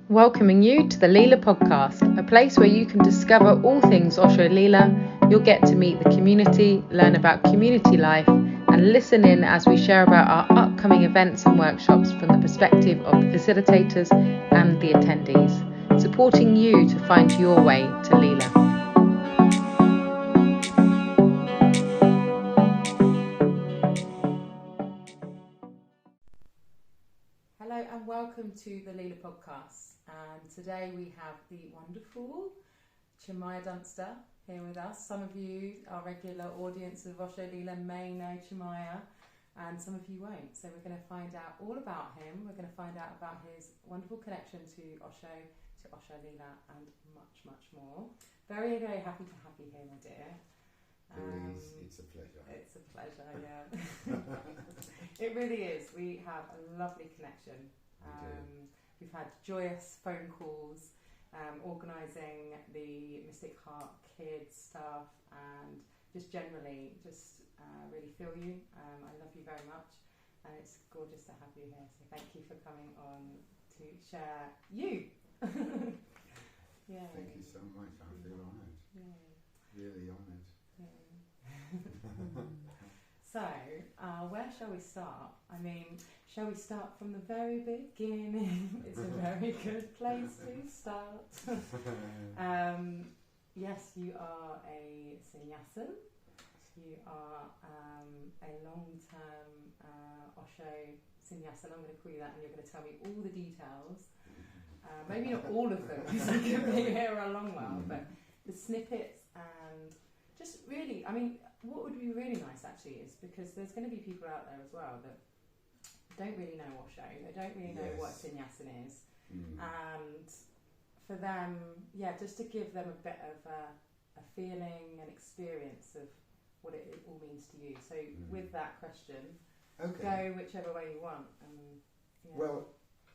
Welcoming you to the Leela Podcast, a place where you can discover all things Osho Leela. You'll get to meet the community, learn about community life, and listen in as we share about our upcoming events and workshops from the perspective of the facilitators and the attendees, supporting you to find your way to Leela. Hello and welcome to the Leela Podcast. And today we have the wonderful Chinmaya Dunster here with us. Some of you, our regular audience of Osho Leela, may know Chinmaya, and some of you won't. So we're going to find out all about him. We're going to find out about his wonderful connection to Osho Leela, and much, much more. Very, very happy to have you here, my dear. Louise, it's a pleasure. It's a pleasure, yeah. It really is. We have a lovely connection. We've had joyous phone calls, organising the Mystic Heart Kids stuff, and just generally really feel you. I love you very much, and it's gorgeous to have you here. So thank you for coming on to share you. Yeah. Thank you so much. I feel honoured. Yeah. Really honoured. So, where shall we start? I mean, shall we start from the very beginning? It's a very good place to start. Yes, you are a Sinnyasin. You are a long-term Osho Sinnyasin. I'm going to call you that, and you're going to tell me all the details. Maybe not all of them, because I could be here a long while, but the snippets and just really, I mean, what would be really nice actually is, because there's going to be people out there as well that don't really know Osho, they don't really know what Sinnyasin is, and for them, just to give them a bit of a feeling and experience of what it all means to you. So with that question, go whichever way you want. Well,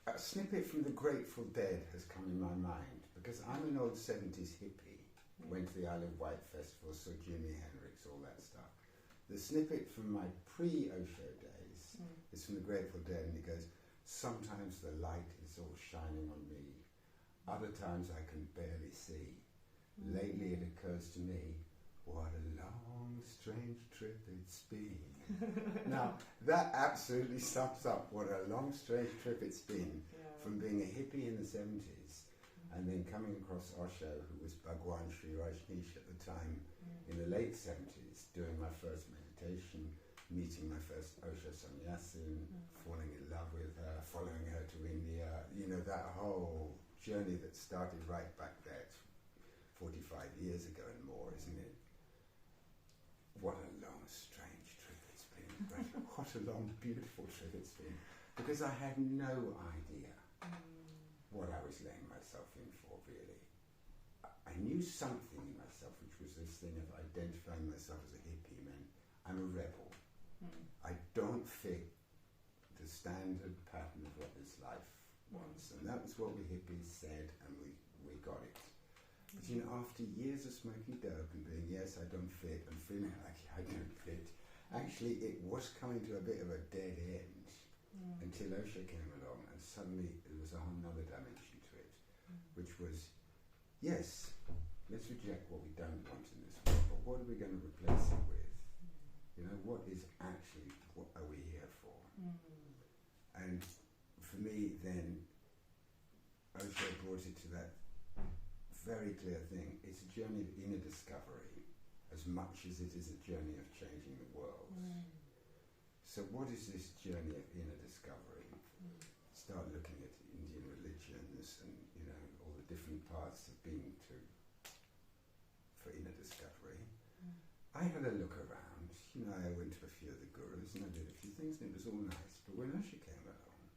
a snippet from the Grateful Dead has come in my mind, because I'm an old 70s hippie. Went to the Isle of Wight festival, saw Jimi Hendrix, all that stuff. The snippet from my pre-Osho days is from the Grateful Dead, and it goes, "Sometimes the light is all shining on me, other times I can barely see. Lately it occurs to me, what a long, strange trip it's been." Now, that absolutely sums up what a long, strange trip it's been, from being a hippie in the 70s and then coming across Osho, who was Bhagwan Sri Rajneesh at the time, in the late 70s, doing my first meditation, meeting my first Osho Sinnyasin, falling in love with her, following her to India, that whole journey that started right back there 45 years ago and more, isn't it? What a long, strange trip it's been. What a long, beautiful trip it's been. Because I had no idea what I was laying myself in for, really. I knew something in myself, which was this thing of identifying myself as a hippie meant I'm a rebel. I don't fit the standard pattern of what this life wants. And that was what we hippies said, and we got it. But after years of smoking dope and being, yes, I don't fit, and feeling like I don't fit, actually it was coming to a bit of a dead end. Until Osho came along, and suddenly there was a whole other dimension to it, which was, yes, let's reject what we don't want in this world, but what are we going to replace it with? What is actually, what are we here for? And for me then, Osho brought it to that very clear thing. It's a journey of inner discovery as much as it is a journey of changing the world. So what is this journey of inner discovery? Start looking at Indian religions and, all the different paths have been for inner discovery. I had a look around, I went to a few of the gurus and I did a few things and it was all nice. But when Osho came along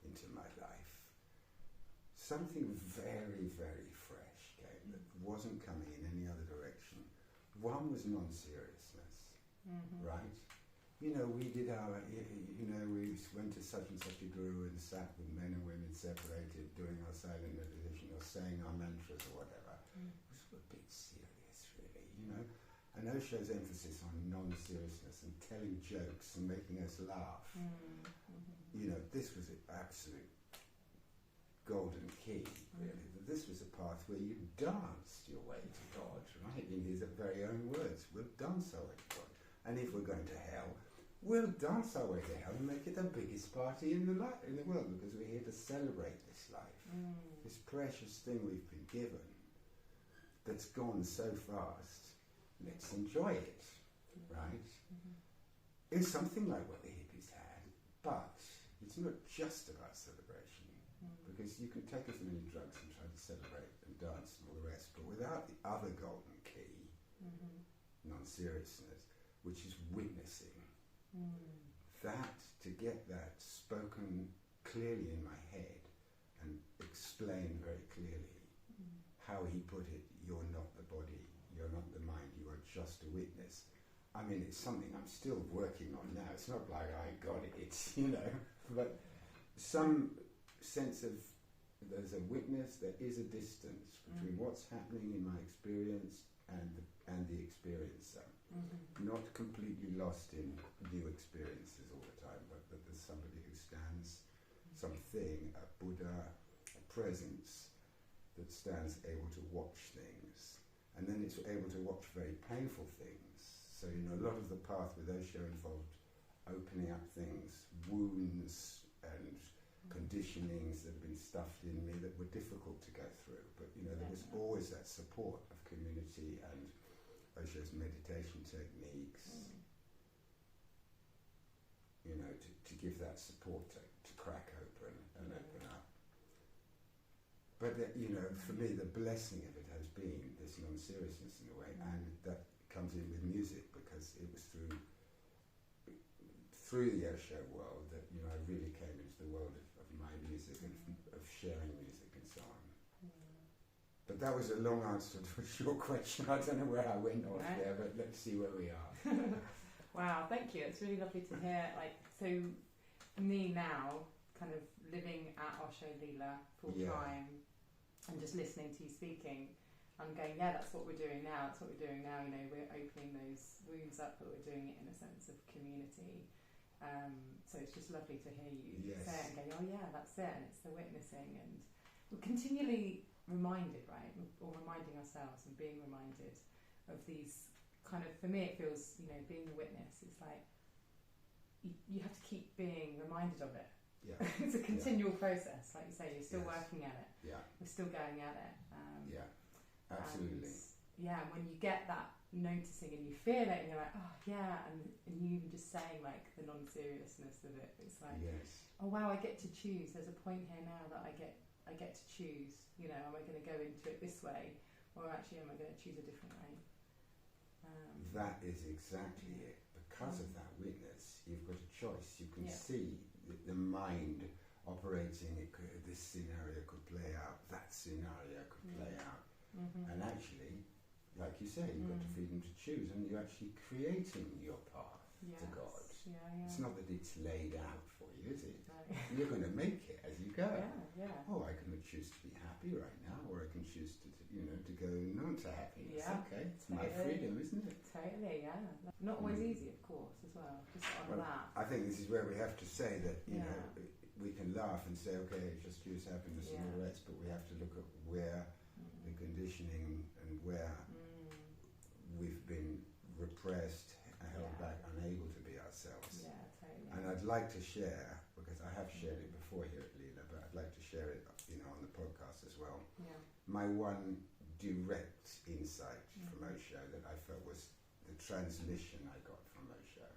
into my life, something very, very fresh came that wasn't coming in any other direction. One was non-seriousness, right? We did our, we went to such and such a guru and sat with men and women separated, doing our silent meditation or saying our mantras or whatever. It was a bit serious, really, And Osho's emphasis on non-seriousness and telling jokes and making us laugh. This was an absolute golden key path where you danced your way to God, right? In his very own words, we'll dance our way to God. And if we're going to hell, we'll dance our way to hell and make it the biggest party in the world, because we're here to celebrate this life, this precious thing we've been given that's gone so fast. Let's enjoy it, right? It's something like what the hippies had, but it's not just about celebration, because you can take as many drugs and try to celebrate and dance and all the rest, but without the other golden key, non-seriousness, which is witnessing. That, to get that spoken clearly in my head and explained very clearly how he put it, you're not the body, you're not the mind, you are just a witness. I mean, it's something I'm still working on now. It's not like I got it, but some sense of there's a witness, there is a distance between what's happening in my experience and the experiencer. Not completely lost in new experiences all the time, but that there's somebody who stands, something, a Buddha, a presence that stands able to watch things. And then it's able to watch very painful things. So, a lot of the path with Osho involved opening up things, wounds and conditionings that have been stuffed in me that were difficult to go through. But, there was always that support of community and Osho's meditation techniques, to give that support to crack open and open up. But, for me, the blessing of it has been this non-seriousness in a way, and that comes in with music, because it was through the Osho world that, I really came into the world of my music and of sharing music and so on. But that was a long answer to a short question. I don't know where I went off there, but let's see where we are. Wow, thank you. It's really lovely to hear. So for me now, kind of living at Osho Leela full time and just listening to you speaking, I'm going, that's what we're doing now. That's what we're doing now. We're opening those wounds up, but we're doing it in a sense of community. So it's just lovely to hear you say it and go, that's it. And it's the witnessing, and we're continually reminded, right, or reminding ourselves and being reminded of these kind of, for me it feels, being the witness, it's like you have to keep being reminded of it. It's a continual process, like you say, you're still working at it, we're still going at it, absolutely. And when you get that noticing and you feel it and you're like, and you even just saying like the non-seriousness of it, it's like, oh wow, I get to choose, there's a point here now that I get to choose, am I going to go into it this way, or actually am I going to choose a different way? That is exactly it. Because of that witness, you've got a choice. You can see the mind operating. This scenario could play out, that scenario could play out. And actually, like you say, you've got the freedom to choose, and you're actually creating your path to God. It's not that it's laid out for you, is it? No. You're going to make it as you go. Oh, I can choose to be happy right now, or I can choose to go not to happiness. Okay, it's my freedom, isn't it? Totally, Not always easy, of course, as well. Just on that. I think this is where we have to say that, we can laugh and say, okay, just choose happiness and all the rest, but we have to look at where the conditioning and where we've been repressed, held back, unable to be ourselves. And I'd like to share, because I have shared it before here at Leela, but I'd like to share it, on the podcast as well. My one direct insight from Osho that I felt was the transmission I got from Osho.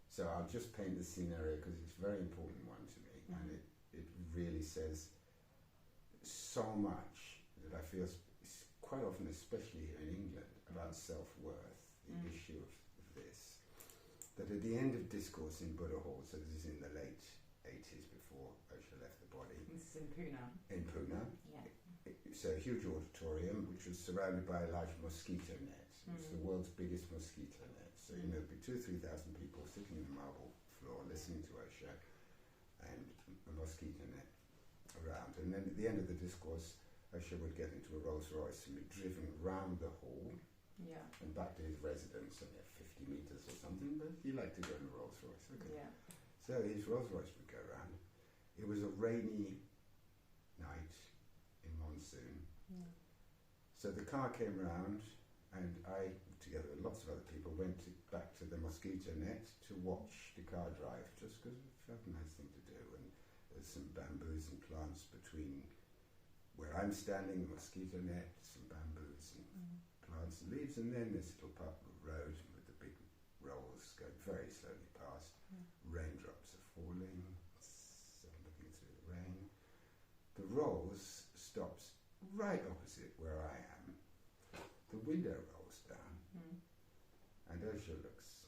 So I'll just paint the scenario because it's a very important one to me, and it really says so much that I feel quite often, especially here in England, about self-worth, the issue of this. That at the end of discourse in Buddha Hall, so this is in the late 80s before Osho left the body. This is in Pune. In Pune. So a huge auditorium which was surrounded by a large mosquito net. It's the world's biggest mosquito net. So, there'd be 2,000 to 3,000 people sitting on the marble floor listening to Osho, and a mosquito net around. And then at the end of the discourse, Osho would get into a Rolls Royce and be driven round the hall and back to his residence, only 50 metres or something, but he liked to go in a Rolls Royce. So his Rolls Royce would go round. It was a rainy night in monsoon, So the car came round, and I, together with lots of other people, went back to the mosquito net to watch the car drive, just because it felt a nice thing to do. And there's some bamboos and plants between where I'm standing, the mosquito net, some bamboos and plants and leaves, and then this little part of the road with the big rolls going very slowly past. Raindrops are falling, so I'm looking through the rain. The rolls stops right opposite where I am. The window rolls down, and Osho looks,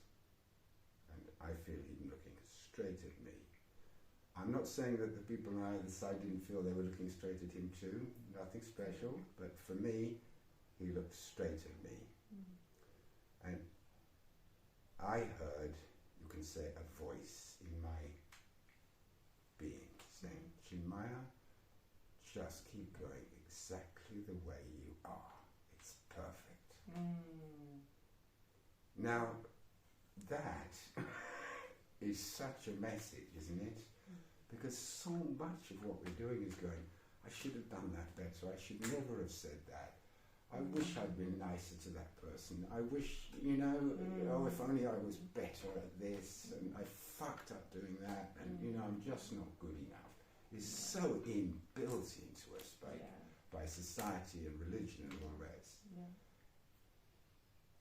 and I feel him looking straight at me. I'm not saying that the people on either side didn't feel they were looking straight at him too, nothing special, but for me, he looked straight at me. And I heard, you can say, a voice in my being saying, Chinmaya, just keep going exactly the way you are. It's perfect. Now, that is such a message, isn't it? Because so much of what we're doing is going, I should have done that better, I should never have said that. I wish I'd been nicer to that person. I wish, oh, if only I was better at this, and I fucked up doing that, and, I'm just not good enough. It's so inbuilt into us by society and religion and all the rest.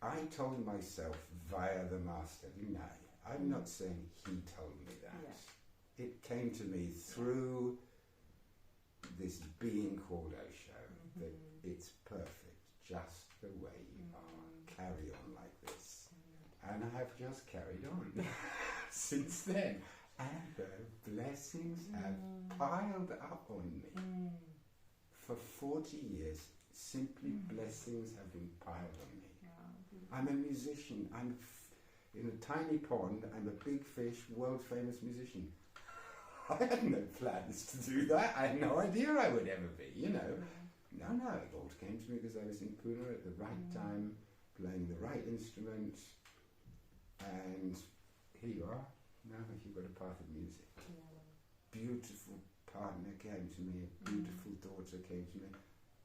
I told myself via the master, didn't I? I'm not saying he told me that. It came to me through this being called Osho, that it's perfect, just the way you are. Carry on like this. And I've just carried on since then. And the blessings have piled up on me. For 40 years, simply blessings have been piled on me. I'm a musician. I'm in a tiny pond. I'm a big fish, world-famous musician. I had no plans to do that. I had no idea I would ever be, No, it all came to me because I was in Pune at the right time, playing the right instrument, and here you are. Now you've got a path of music. Beautiful partner came to me, a beautiful daughter came to me.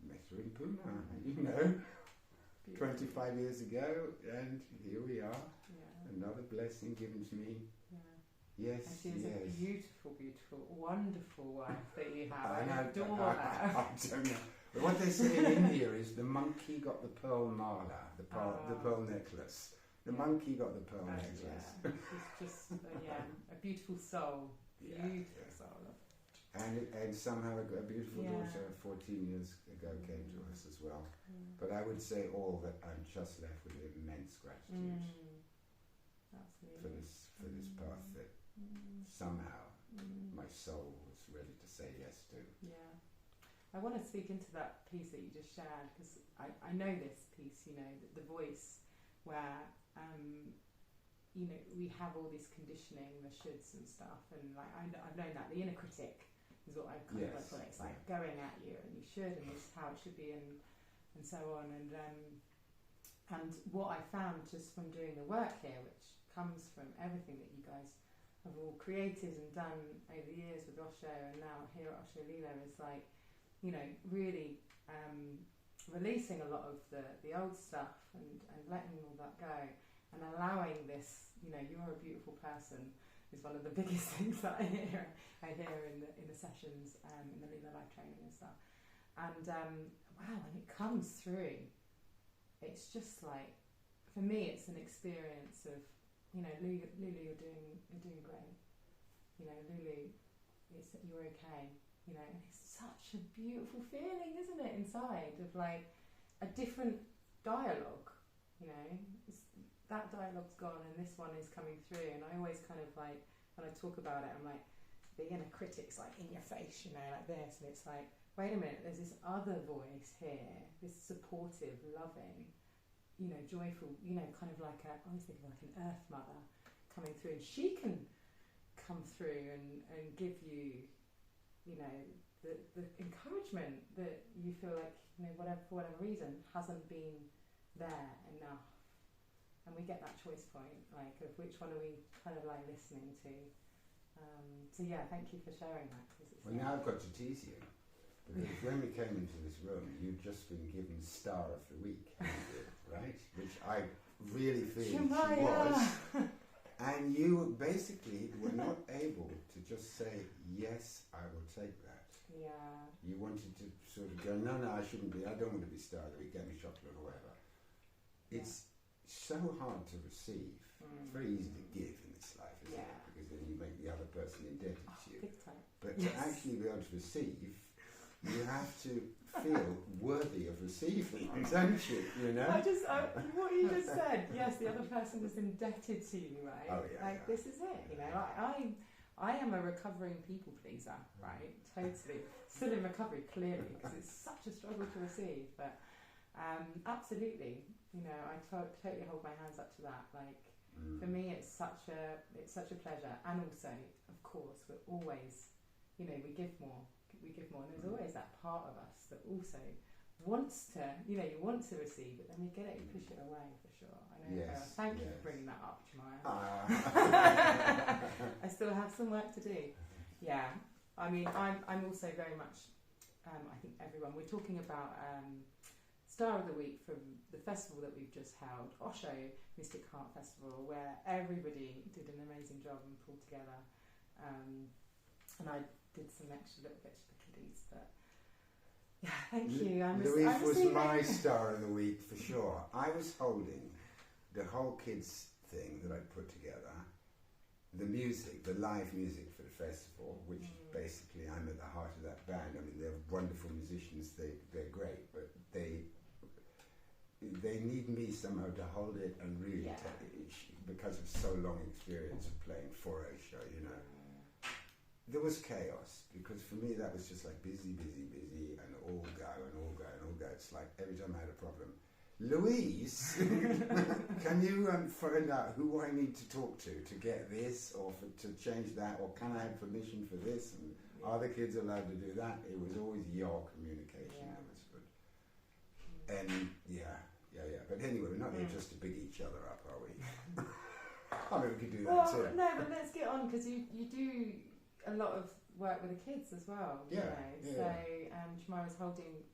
Met her in Pune, 25 years ago, and here we are. Another blessing given to me. Yes, and she's a beautiful, beautiful, wonderful wife that you have. I adore her. I don't know. But what they say in India is the monkey got the pearl mala, the pearl necklace. The monkey got the pearl necklace. She's just, a beautiful soul. Beautiful soul. And somehow a beautiful daughter 14 years ago came to us as well. But I would say all that I'm just left with immense gratitude for this path that somehow my soul was ready to say yes to. I want to speak into that piece that you just shared, because I know this piece, the voice where we have all this conditioning, the shoulds and stuff, and I've known that the inner critic is what I kind of call it. It's like going at you, and you should, and this is how it should be, and so on. And what I found just from doing the work here, which comes from everything that you guys have all created and done over the years with Osho, and now here at Osho Leela, is really releasing a lot of the old stuff and letting all that go, and allowing this, you're a beautiful person, is one of the biggest things that I hear in the sessions, in the Leela life training and stuff. And when it comes through, it's just like, for me, it's an experience of, Lulu, you're doing great. Lulu, you're okay. And it's such a beautiful feeling, isn't it, inside, of like a different dialogue. That dialogue's gone and this one is coming through, and I always kind of like, when I talk about it, I'm like, the inner critic's like in your face, like this, and it's like, wait a minute, there's this other voice here, this supportive, loving, joyful, kind of like I always think of like an earth mother coming through, and she can come through and give you, the encouragement that you feel like, for whatever reason, hasn't been there enough. And we get that choice point, like, of which one are we kind of like listening to. So thank you for sharing that. Now I've got to tease you. Because when we came into this room, you'd just been given Star of the Week, right? Which I really feel Chinmaya. she was. And you basically were not able to just say, yes, I will take that. Yeah. You wanted to sort of go, no, I shouldn't be, I don't want to be Star of the Week, get me chocolate or whatever. It's so hard to receive. It's very easy to give in this life, isn't it? Because then you make the other person indebted to you. Big time. But to actually be able to receive, you have to feel worthy of receiving, don't you? You know? What you just said, yes, the other person is indebted to you, right? Oh, yeah. This is it, you know. I am a recovering people pleaser, right? Totally. Still in recovery, clearly, because it's such a struggle to receive. But absolutely, you know, I totally hold my hands up to that. Like, for me, it's such a pleasure. And also, of course, we're always, you know, we give more. And there's always that part of us that also wants to, you know, you want to receive it, then you get it, you push it away for sure. I know. Yes, Thank you for bringing that up, Chinmaya. I still have some work to do. Yeah, I mean, I'm also very much. I think everyone. We're talking about Star of the Week from the festival that we've just held, Osho Mystic Heart Festival, where everybody did an amazing job and pulled together. And I did some extra little bits for the kiddies, but yeah, thank you. Louise was my Star of the Week for sure. I was holding the whole kids thing that I put together, the music, the live music for the festival, which basically I'm at the heart of that band. I mean, they're wonderful musicians, they're great, but they need me somehow to hold it and really because of so long experience of playing for Osho, you know. There was chaos, because for me that was just like busy, and all go. It's like every time I had a problem, Louise, can you find out who I need to talk to get this, or to change that, or can I have permission for this, and are the kids allowed to do that? It was always your communication that was good. And but anyway, we're not here just to big each other up, are we? I mean, we could do that too. No, but let's get on, because you do a lot of work with the kids as well. You know? So Chinmaya was holding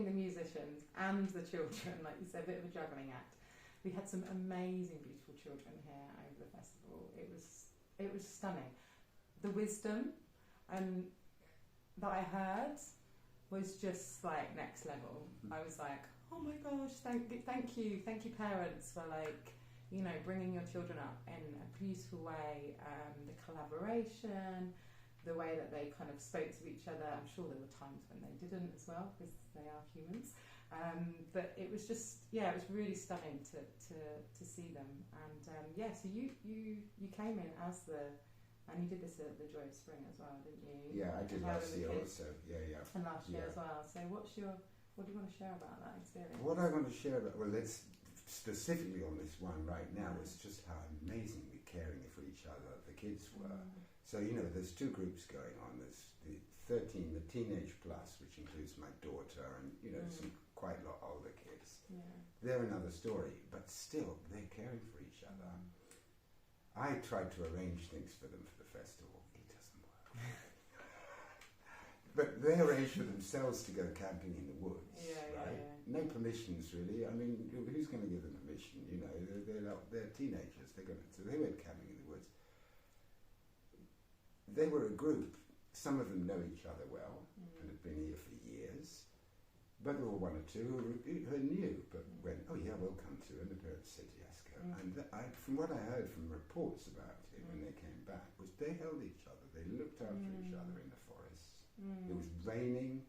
the musicians and the children, like you said, a bit of a juggling act. We had some amazing, beautiful children here over the festival. It was stunning. The wisdom that I heard was just like next level. I was like, oh my gosh, thank you parents for, like, you know, bringing your children up in a beautiful way, the collaboration, the way that they kind of spoke to each other. I'm sure there were times when they didn't as well, because they are humans. But it was just, it was really stunning to see them. And so you came in as and you did this at the Joy of Spring as well, didn't you? Yeah, I did last year also. Yeah. And last year as well. So what do you want to share about that experience? What I want to share about, let's specifically on this one right now, is just how amazingly caring for each other the kids were. So, you know, there's two groups going on. There's the 13, the teenage plus, which includes my daughter and, you know, some quite a lot older kids. Yeah. They're another story, but still, they're caring for each other. I tried to arrange things for them for the festival. It doesn't work. But they arranged for themselves to go camping in the woods, right? Yeah. No permissions, really. I mean, who's going to give them permission? You know, they're teenagers. So they went camping in the woods. They were a group. Some of them know each other well and have been here for years. But there were one or two who knew, but went, oh yeah, we'll come to. And the parents said, yes, go. And from what I heard from reports about it when they came back, was they held each other. They looked after each other in the forest. It was raining.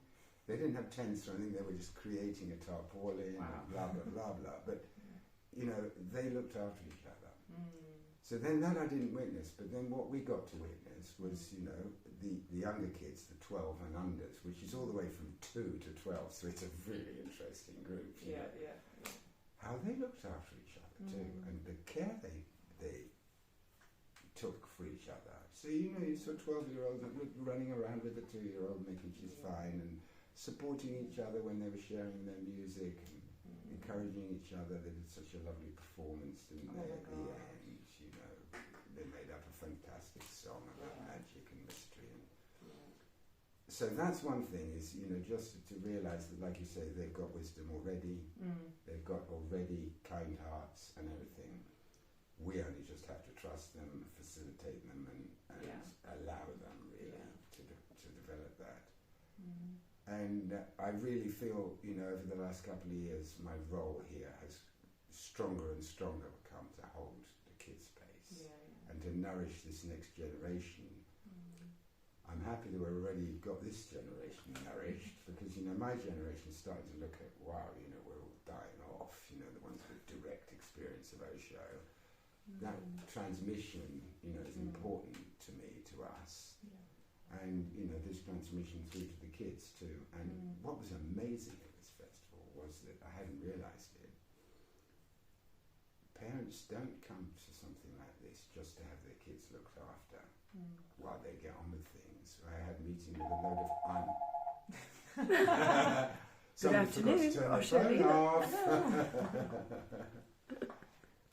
They didn't have tents or anything. They were just creating a tarpaulin and blah, blah, blah, blah. But, you know, they looked after each other. So then that I didn't witness. But then what we got to witness was, you know, the younger kids, the 12 and unders, which is all the way from 2 to 12. So it's a really interesting group. You know, how they looked after each other too. And the care they took for each other. So, you know, you saw 12-year-olds running around with a 2-year-old, making she's fine, and supporting each other when they were sharing their music, and encouraging each other. They did such a lovely performance, didn't they, at the end, you know. They made up a fantastic song about magic and mystery. And so So that's one thing, is, you know, just to realise that, like you say, they've got wisdom already, they've got already kind hearts and everything. We only just have to trust them, facilitate them, and allow them really to develop that. And I really feel, you know, over the last couple of years, my role here has stronger and stronger become to hold the kids' space and to nourish this next generation. I'm happy that we've already got this generation nourished, because, you know, my generation's starting to look at, wow, you know, we're all dying off, you know, the ones with direct experience of Osho. That transmission, you know, is important to me, to us. And, you know, this transmission through to the kids too. And what was amazing at this festival was that I hadn't realised it. Parents don't come to something like this just to have their kids looked after while they get on with things. I had a meeting with a load of Good afternoon, Osho Leela.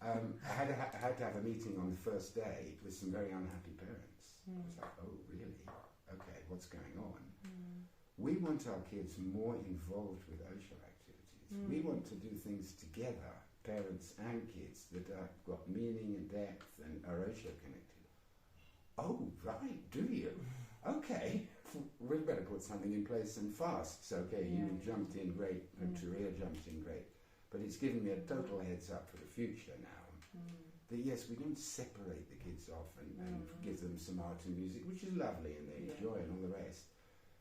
I had to have a meeting on the first day with some very unhappy parents. I was like, oh, really? Okay, what's going on? We want our kids more involved with Osho activities. We want to do things together, parents and kids, that have got meaning and depth and are Osho connected. Oh, right, do you? Okay, we better put something in place and fast. So, okay, you jumped in great, and Turia jumped in great. But it's given me a total heads up for the future now. That yes, we don't separate the kids off and give them some art and music, which is lovely and they enjoy and all the rest.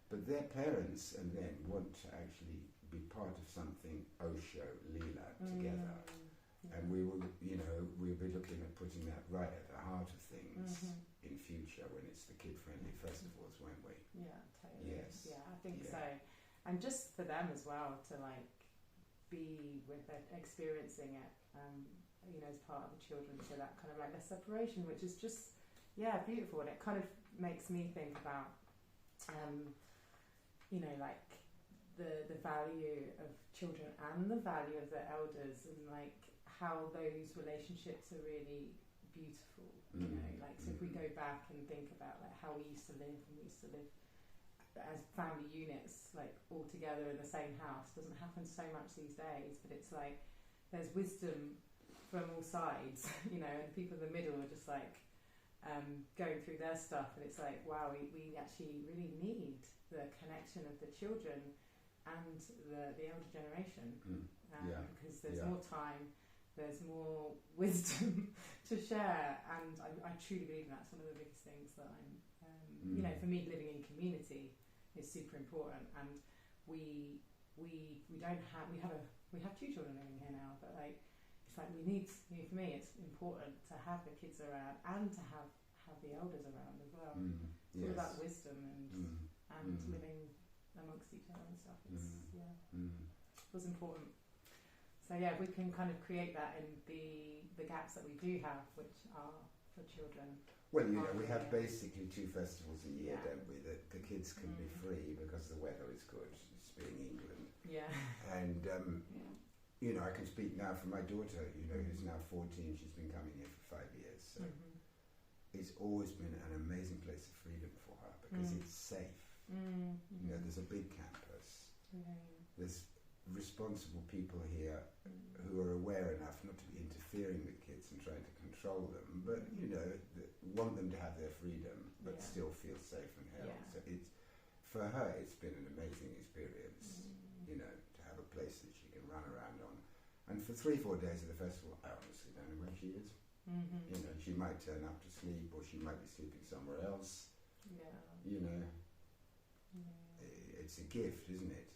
But their parents and them want to actually be part of something Osho Leela together. And we will, you know, we'll be looking at putting that right at the heart of things in future when it's the kid-friendly festivals, won't we? Yeah, totally. Yes. Yeah, I think so. And just for them as well to like be with it, experiencing it, you know, as part of the children, so that kind of like the separation, which is just, beautiful. And it kind of makes me think about, you know, like the value of children and the value of the elders, and like how those relationships are really beautiful, you know, like, so if we go back and think about like how we used to live, and we used to live as family units, like all together in the same house, doesn't happen so much these days, but it's like there's wisdom from all sides, you know, and people in the middle are just like going through their stuff, and it's like, wow, we actually really need the connection of the children and the elder generation, because there's more time, there's more wisdom to share, and I truly believe that's one of the biggest things that I'm, you know, for me, living in community is super important. And we have two children living here now, but like it's like we need, you know, for me it's important to have the kids around and to have the elders around as well. It's all about wisdom and living amongst each other and stuff. It's it was important. So yeah, we can kind of create that in the gaps that we do have, which are for children. Well, you know, we have basically 2 festivals a year, don't we? That the kids can be free because the weather is good, it's being England. Yeah. And, you know, I can speak now for my daughter, you know, who's now 14, she's been coming here for 5 years. So it's always been an amazing place of freedom for her because it's safe. You know, there's a big campus. There's responsible people here who are aware enough not to be interfering with kids and trying to control them, but, you know, want them to have their freedom but still feel safe and held. So it's, for her, it's been an amazing experience, you know, to have a place that she can run around on. And for 3-4 days of the festival, I honestly don't know where she is. You know, she might turn up to sleep, or she might be sleeping somewhere else. You know, it's a gift, isn't it?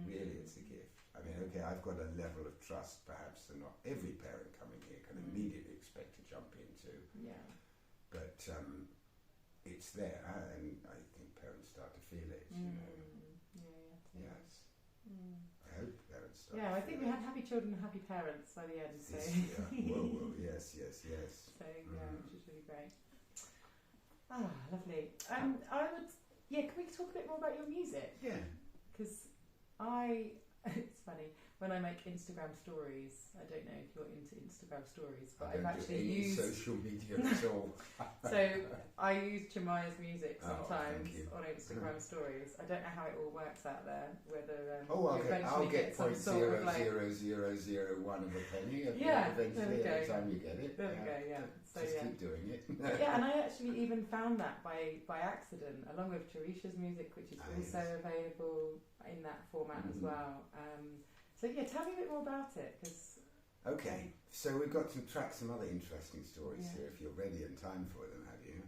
Really, it's a gift. I mean, okay, I've got a level of trust perhaps that not every parent coming here can immediately expect to jump into. But it's there, and I think parents start to feel it, you know. Yes. I hope parents start to I feel think it. we had happy children and happy parents by the end, so. Whoa, yes. So, which is really great. Ah, lovely. I would, can we talk a bit more about your music? Yeah. Because it's funny, when I make Instagram stories, I don't know if you're into Instagram stories, but I've actually used social media at all. So I use Chinmaya's music sometimes on Instagram stories. I don't know how it all works out there. Whether I'll get some sort of like 0.00001 of a penny. Eventually, every time you get it. There we go. Yeah. So just keep doing it. Yeah, and I actually even found that by accident, along with Teresha's music, which is also available in that format as well. So yeah, tell me a bit more about it, because. Okay, so we've got some other interesting stories here. If you're ready and time for them, have you?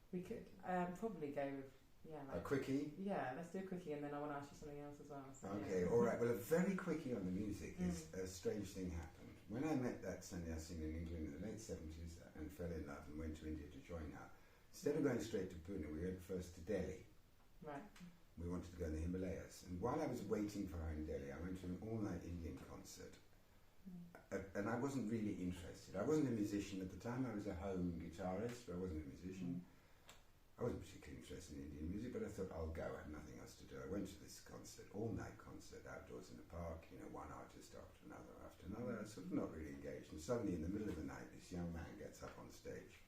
We could probably go with a quickie. Yeah, let's do a quickie, and then I want to ask you something else as well. So, okay, all right. Well, a very quickie on the music is a strange thing happened when I met that Sinnyasin in England in the late 70s and fell in love and went to India to join her. Instead of going straight to Pune, we went first to Delhi. Right. We wanted to go in the Himalayas, and while I was waiting for her in Delhi, I went to an all-night Indian concert. And I wasn't really interested. I wasn't a musician at the time. I was a home guitarist, but I wasn't a musician. I wasn't particularly interested in Indian music, but I thought, I'll go. I had nothing else to do. I went to this concert, all-night concert, outdoors in the park, one artist after another. I was sort of not really engaged. And suddenly, in the middle of the night, this young man gets up on stage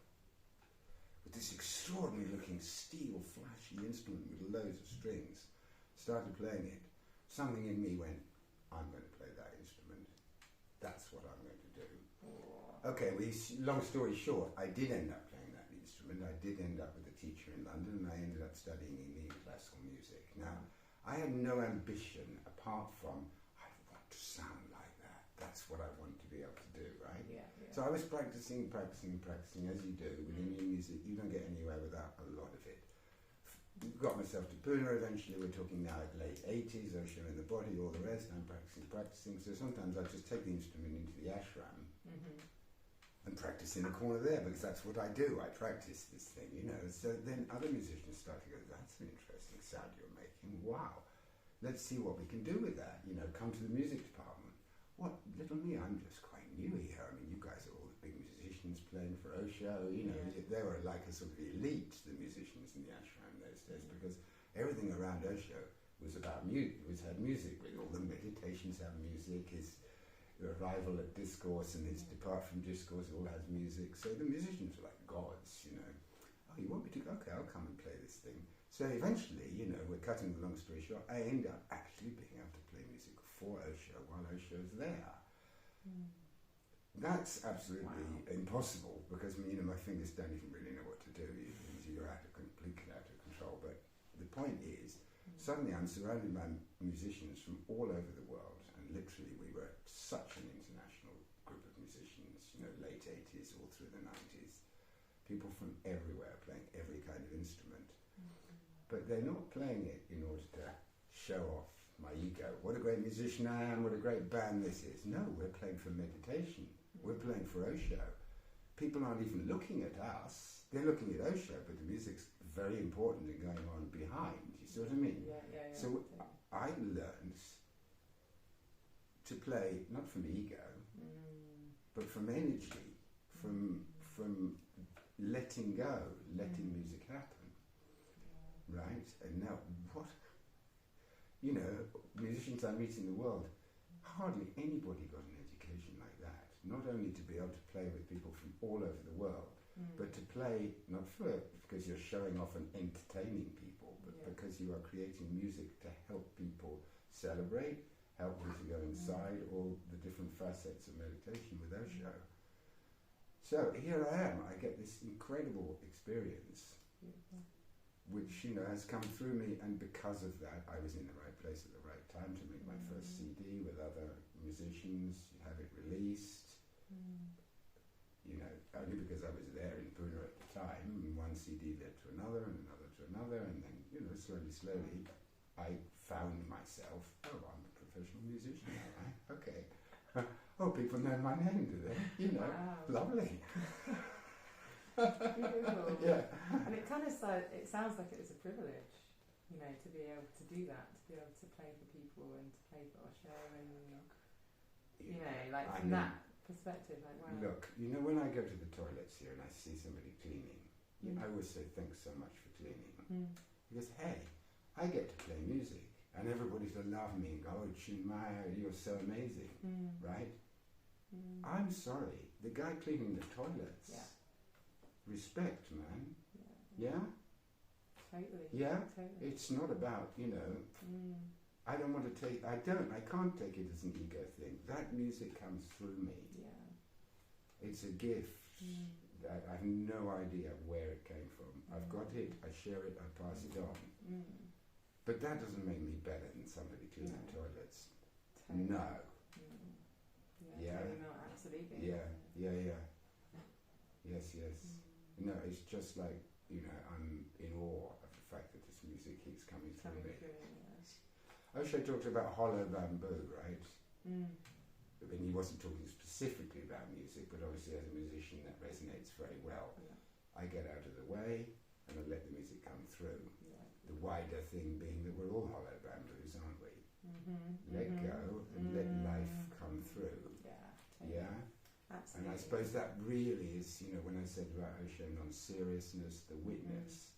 with this extraordinary-looking steel, flashy instrument with loads of strings, started playing it. Something in me went, I'm going to play that instrument. That's what I'm going to do. Okay, long story short, I did end up playing that instrument. I did end up with a teacher in London, and I ended up studying Indian classical music. Now, I had no ambition apart from, I want to sound like that. That's what I want to be able to do, right? Yeah. So I was practicing, as you do. With Indian music, you don't get anywhere without a lot of it. Got myself to Pune eventually. We're talking now at late 80s, Osho in the body, all the rest. I'm practicing. So sometimes I just take the instrument into the ashram and practice in the corner there, because that's what I do. I practice this thing, So then other musicians start to go, that's an interesting sound you're making. Wow. Let's see what we can do with that. Come to the music department. What, little me, I'm just quite new here. I mean, you guys are all the big musicians playing for Osho. They were like a sort of elite, the musicians in the ashram those days, because everything around Osho was about music. It had music with all the meditations have music. His arrival at discourse and his depart from discourse all has music. So the musicians were like gods, Oh, you want me to? Okay, I'll come and play this thing. So eventually, we're cutting the long story short, I end up actually being able to play music for Osho while Osho's there. That's absolutely impossible, because my fingers don't even really know what to do. You're completely out of control. But the point is, suddenly I'm surrounded by musicians from all over the world, and literally we were such an international group of musicians, late 80s all through the 90s. People from everywhere playing every kind of instrument. But they're not playing it in order to show off my ego. What a great musician I am, what a great band this is. No, we're playing for meditation. We're playing for Osho. People aren't even looking at us. They're looking at Osho, but the music's very important and going on behind. You see what I mean? Yeah. So I learned to play, not from ego, but from energy, from letting go, letting music happen. Right? And now, musicians I meet in the world, hardly anybody got an education like that. Not only to be able to play with people from all over the world, but to play not because you're showing off and entertaining people, but because you are creating music to help people celebrate, help them to go inside all the different facets of meditation with Osho. So here I am. I get this incredible experience, which has come through me, and because of that, I was in the right place at the right time to make my first CD with other musicians, have it released. Only because I was there in Pune at the time, and one CD led to another, and another to another, and then, slowly, I found myself, I'm a professional musician now, right? Okay. People know my name, do they? Wow. Lovely. Beautiful. Yeah. And it kind of it sounds like it was a privilege, to be able to do that, to be able to play for people and to play for Osho, and from that perspective, wow. Look, when I go to the toilets here and I see somebody cleaning, I always say thanks so much for cleaning. Because hey, I get to play music. and everybody to love me and go, oh, Chinmaya, you're so amazing, right? I'm sorry, the guy cleaning the toilets. Yeah. Respect, man. Yeah? Totally. Yeah? Totally. It's not about, I don't want to take, I can't take it as an ego thing. That music comes through me. Yeah. It's a gift. I have no idea where it came from. I've got it, I share it, I pass it on. But that doesn't make me better than somebody cleaning toilets. Totally. No. Yeah. Totally not, absolutely. Yeah. Yes. No, it's just like, I'm in awe of the fact that this music keeps coming through me. Osho talked about hollow bamboo, right? I mean, he wasn't talking specifically about music, but obviously as a musician that resonates very well. Yeah. I get out of the way and I let the music come through. Yeah. The wider thing being that we're all hollow bamboos, aren't we? Let go and let life come through. Yeah. Yeah? Absolutely. And I suppose that really is, when I said about Osho non-seriousness, the witness,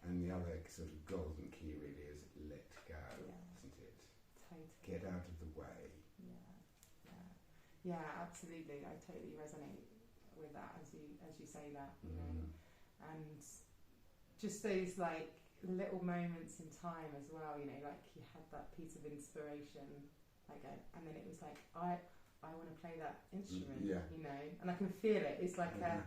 and the other sort of golden key really is let go, isn't it? Totally. Get out of the way. Yeah, absolutely. I totally resonate with that as you say that, and just those like little moments in time as well. Like you had that piece of inspiration, and then it was like I want to play that instrument, and I can feel it. It's like a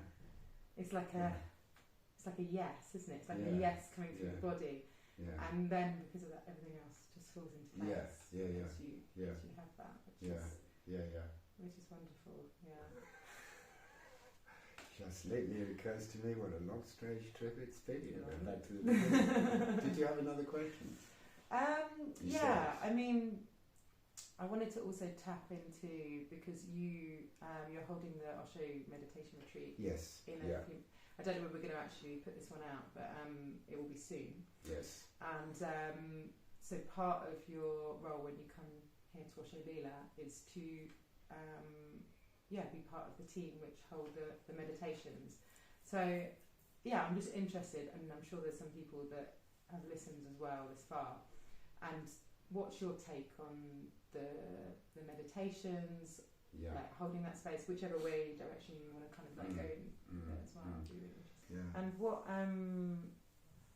yes, isn't it? It's like a yes coming through the body, and then because of that, everything else just falls into place. As you have that, which is wonderful. Just lately it occurs to me what a long strange trip it's been. Back to the beginning. Did you have another question? I mean, I wanted to also tap into, because you're holding the Osho meditation retreat. Yes. I don't know when we're going to actually put this one out, but it will be soon. Yes. And so part of your role when you come here to Osho Leela is to be part of the team which hold the meditations. So I'm just interested, and I'm sure there's some people that have listened as well this far. And what's your take on the meditations, like holding that space, whichever way direction you want to kind of go in as well? I'd be really interested. Yeah. And what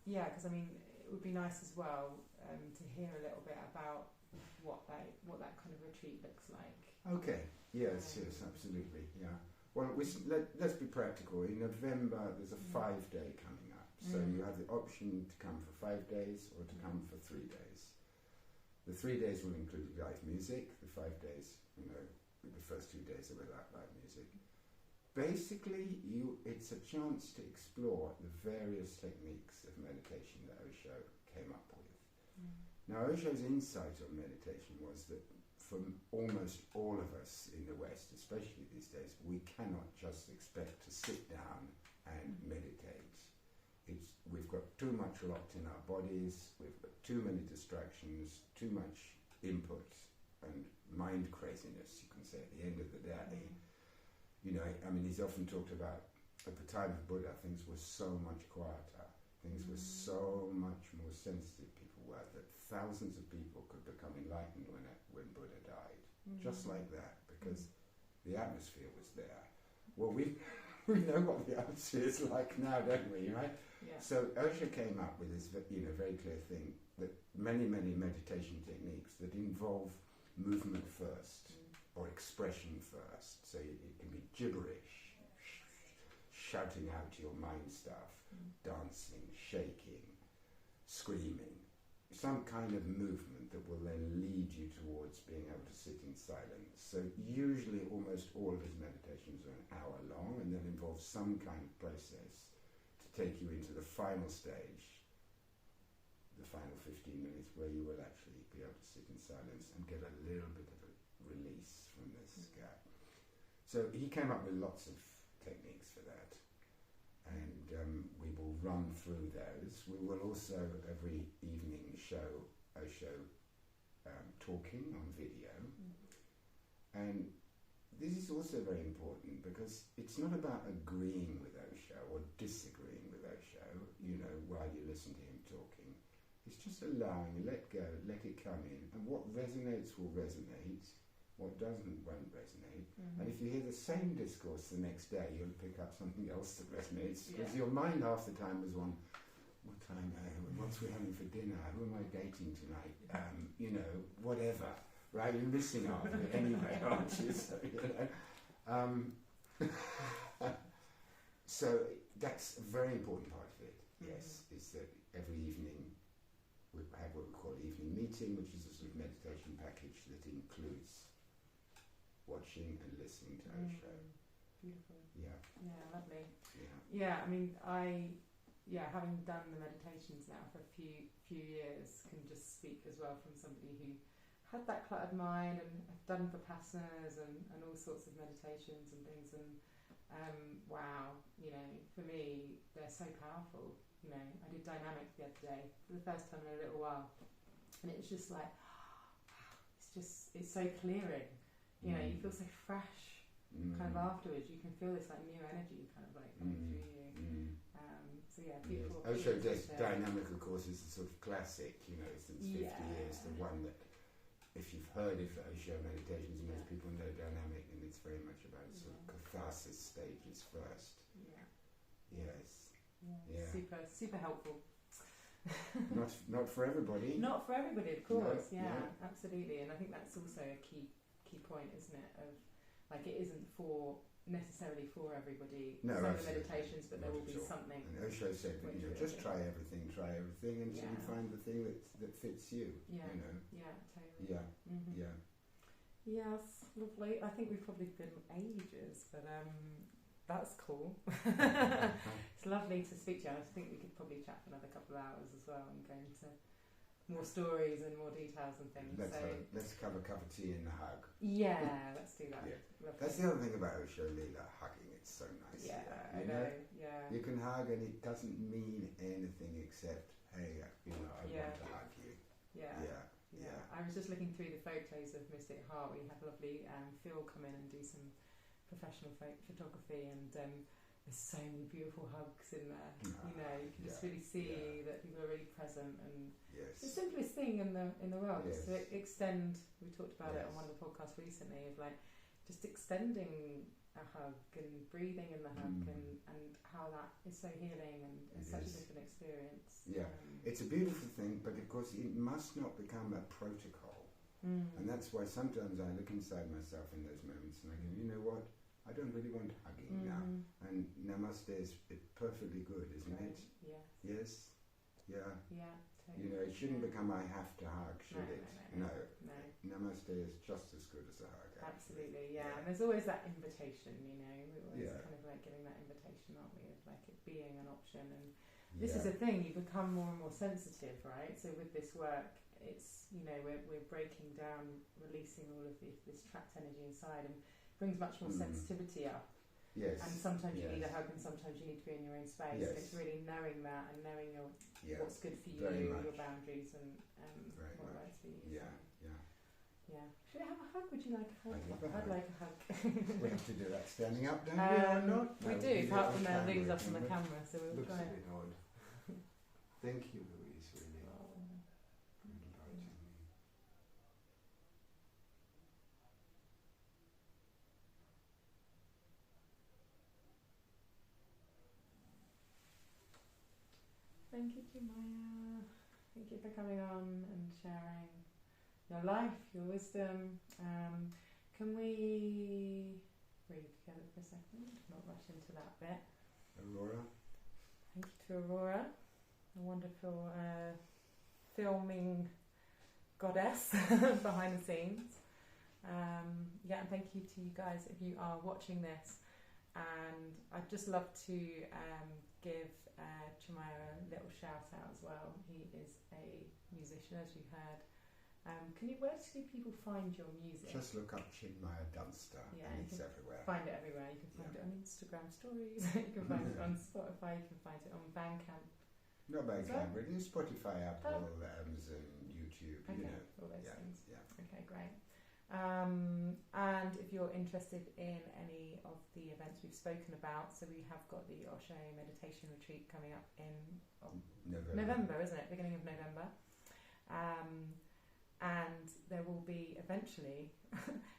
because I mean it would be nice as well to hear a little bit about what that kind of retreat looks like. Okay. Yes, absolutely. Yeah. Well, let's be practical. In November, there's a 5-day coming up. So you have the option to come for 5 days or to come for 3 days. The 3 days will include live music. The 5 days, the first 2 days are without live music. Basically, it's a chance to explore the various techniques of meditation that Osho came up with. Now, Osho's insight on meditation was that for almost all of us in the West, especially these days, we cannot just expect to sit down and meditate. We've got too much locked in our bodies, we've got too many distractions, too much input and mind craziness, you can say, at the end of the day. He's often talked about, at the time of Buddha, things were so much quieter, things were so much more sensitive, people were, that thousands of people could become enlightened when Buddha died. Just like that, because the atmosphere was there. Well, we know what the atmosphere is like now, don't we, right? Yeah. So Osho came up with this very clear thing, that many meditation techniques that involve movement first, or expression first. So it can be gibberish, shouting out your mind stuff, dancing, shaking, screaming, some kind of movement that will then lead you towards being able to sit in silence. So usually almost all of his meditations are an hour long and then involve some kind of process to take you into the final stage, the final 15 minutes, where you will actually be able to sit in silence and get a little bit of a release from this gap. So he came up with lots of techniques for that, and we will run through those. We will also every evening show Osho talking on video, and this is also very important because it's not about agreeing with Osho or disagreeing with Osho, while you listen to him talking. It's just allowing, let go, let it come in, and what resonates will resonate, what won't resonate. And if you hear the same discourse the next day, you'll pick up something else that resonates, because your mind half the time was on, what time, what's we having for dinner, who am I dating tonight, whatever, right? You're missing out of it anyway, aren't you? So, so that's a very important part of it, yes, is that every evening we have what we call evening meeting, which is a sort of meditation package that includes watching and listening to Osho. Beautiful. Yeah. Yeah, lovely. Yeah. Yeah, I mean, having done the meditations now for a few years, can just speak as well from somebody who had that cluttered mind and have done vipassanas and all sorts of meditations and things, and wow, for me, they're so powerful. I did dynamic the other day for the first time in a little while, and it was just like, it's so clearing. You feel so fresh kind of afterwards. You can feel this like new energy kind of like coming through you. So yeah, beautiful. Yes. Osho does dynamic, of course, is the sort of classic, since 50 years, the one that, if you've heard of Osho meditations, most people know dynamic, and it's very much about sort of catharsis stages first. Yeah. Yes. Yeah. Super helpful. not for everybody. Not for everybody, of course. No, Absolutely. And I think that's also a key point, isn't it? Of like, it isn't necessarily for everybody. No, some absolutely. Meditations, but there will be something. And Osho said that just try everything, until you find the thing that fits you. Yeah. Yeah, totally. Yeah. Yeah. Yes, lovely. I think we've probably been ages, but that's cool. It's lovely to speak to you. I think we could probably chat for another couple of hours as well and go into more stories and more details and things. Let's have a cup of tea and a hug. Yeah, let's do that. Yeah. That's the other thing about Osho Leela, hugging. It's so nice. Yeah, I know. Yeah. You can hug and it doesn't mean anything except, hey, I want to hug you. Yeah. I was just looking through the photos of Mystic Heart. We had lovely Phil come in and do some professional photography, and there's so many beautiful hugs in there. You can just really see that people are really present, and it's the simplest thing in the world is to extend. We talked about it on one of the podcasts recently, of like just extending a hug and breathing in the hug, and how that is so healing, and it's such a different experience. It's a beautiful thing, but of course it must not become a protocol. And that's why sometimes I look inside myself in those moments and I go, you know what, I don't really want hugging now. And namaste is perfectly good, isn't it? Yes? Yeah. Yeah, totally. It shouldn't become I have to hug, should it? No. Namaste is just as good as a hug. Absolutely, yeah. And there's always that invitation, we're always kind of like giving that invitation, aren't we, of like it being an option. And this is a thing, you become more and more sensitive, right? So with this work, it's, we're breaking down, releasing all of this trapped energy inside, and brings much more sensitivity up. Yes. And sometimes you need a hug, and sometimes you need to be in your own space. And it's really knowing that, and knowing what's good for you, your boundaries, and what works for you. Yeah. Should we have a hug? Would you like a hug? I'd like a hug. We have to do that standing up, don't we, or not? We do, apart from Louise up on the camera, so we'll try it. Thank you, Louise, really. Inviting me. Thank you, Chinmaya. Thank you for coming on and sharing your life, your wisdom. Can we breathe together for a second? Not rush into that bit. Aurora. Thank you to Aurora, a wonderful filming goddess behind the scenes. And thank you to you guys if you are watching this. And I'd just love to give Chinmaya a little shout out as well. He is a musician, as you heard. Where do people find your music? Just look up Chinmaya Dunster, and it's everywhere. Find it everywhere. You can find it on Instagram stories. You can find it on Spotify. You can find it on Bandcamp. Not Bandcamp, really. Spotify, Apple, Amazon, YouTube. Okay, all those things. Yeah. Okay, great. And if you're interested in any of the events we've spoken about, so we have got the Osho meditation retreat coming up in November, isn't it? Beginning of November. And there will be eventually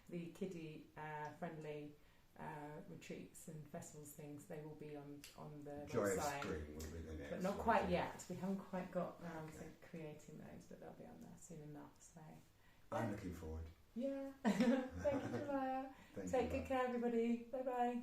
the kiddie friendly retreats and festivals things. They will be on the Joyous website. Spring will be the next but not one, quite yeah. yet. We haven't quite got around to creating those, but they'll be on there soon enough. So I'm looking forward. yeah. Thank you, Chinmaya. Take good care, everybody. Bye bye.